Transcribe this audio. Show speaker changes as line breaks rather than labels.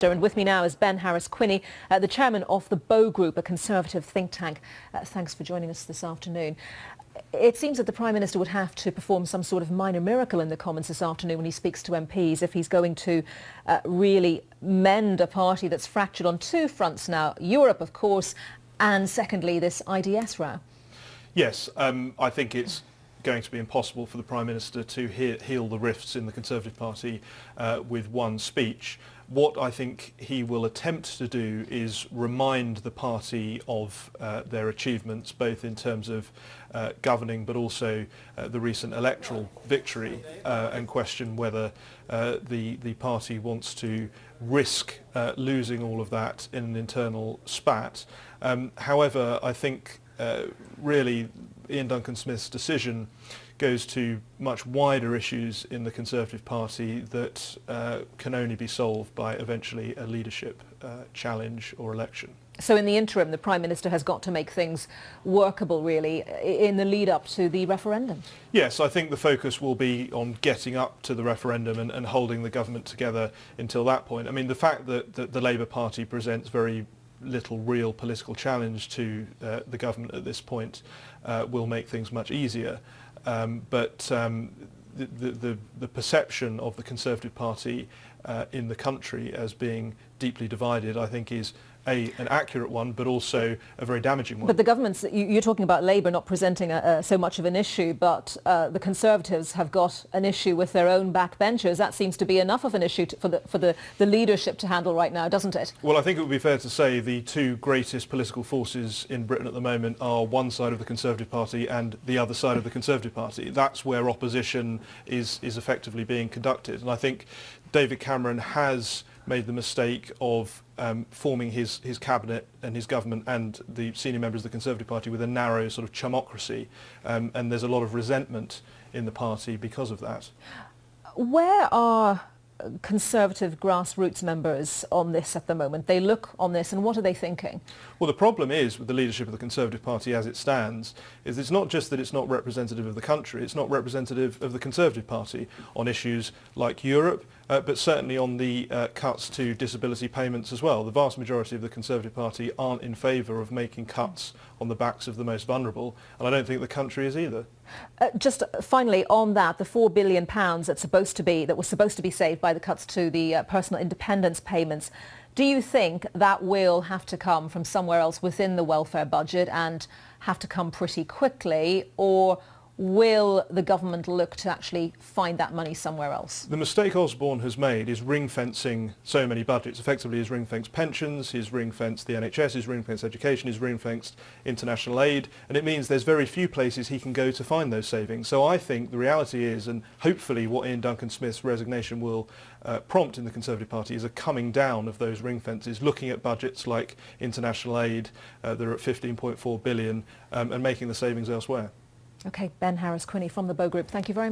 And with me now is Ben Harris-Quinney, the chairman of the Group, a Conservative think tank. Thanks for joining us this afternoon. It seems that the Prime Minister would have to perform some sort of minor miracle in the Commons this afternoon when he speaks to MPs if he's going to really mend a party that's fractured on two fronts now. Europe, of course, and secondly, this IDS row.
Yes, I think it's going to be impossible for the Prime Minister to heal the rifts in the Conservative Party with one speech. What I think he will attempt to do is remind the party of their achievements, both in terms of governing but also the recent electoral victory, and question whether the party wants to risk losing all of that in an internal spat. However, I think really Ian Duncan Smith's decision goes to much wider issues in the Conservative Party that can only be solved by eventually a leadership challenge or election.
So in the interim, the Prime Minister has got to make things workable, really, in the lead up to the referendum?
Yes, I think the focus will be on getting up to the referendum and holding the government together until that point. I mean, the fact that the Labour Party presents very little real political challenge to the government at this point will make things much easier. But the perception of the Conservative Party in the country as being deeply divided, I think, is an accurate one, but also a very damaging one.
But the government's, you're talking about Labour not presenting so much of an issue, but the Conservatives have got an issue with their own backbenchers. That seems to be enough of an issue for the leadership to handle right now, doesn't it?
Well, I think it would be fair to say the two greatest political forces in Britain at the moment are one side of the Conservative Party and the other side of the Conservative Party. That's where opposition is effectively being conducted. And I think David Cameron has made the mistake of forming his cabinet and his government and the senior members of the Conservative Party with a narrow sort of chumocracy, and there's a lot of resentment in the party because of that.
Where are Conservative grassroots members on this at the moment? They look on this and what are they thinking?
Well, the problem is with the leadership of the Conservative Party as it stands is it's not just that it's not representative of the country, it's not representative of the Conservative Party on issues like Europe, but certainly on the cuts to disability payments as well. The vast majority of the Conservative Party aren't in favour of making cuts on the backs of the most vulnerable, and I don't think the country is either.
Just finally on that, the £4 billion that was supposed to be saved by the cuts to the personal independence payments, do you think that will have to come from somewhere else within the welfare budget and have to come pretty quickly, or will the government look to actually find that money somewhere else?
The mistake Osborne has made is ring-fencing so many budgets. Effectively, he's ring-fenced pensions, he's ring-fenced the NHS, he's ring-fenced education, he's ring-fenced international aid, and it means there's very few places he can go to find those savings. So I think the reality is, and hopefully what Ian Duncan Smith's resignation will prompt in the Conservative Party, is a coming down of those ring fences, looking at budgets like international aid, they're at 15.4 billion, and making the savings elsewhere.
Okay, Ben Harris-Quinney from the Group. Thank you very much.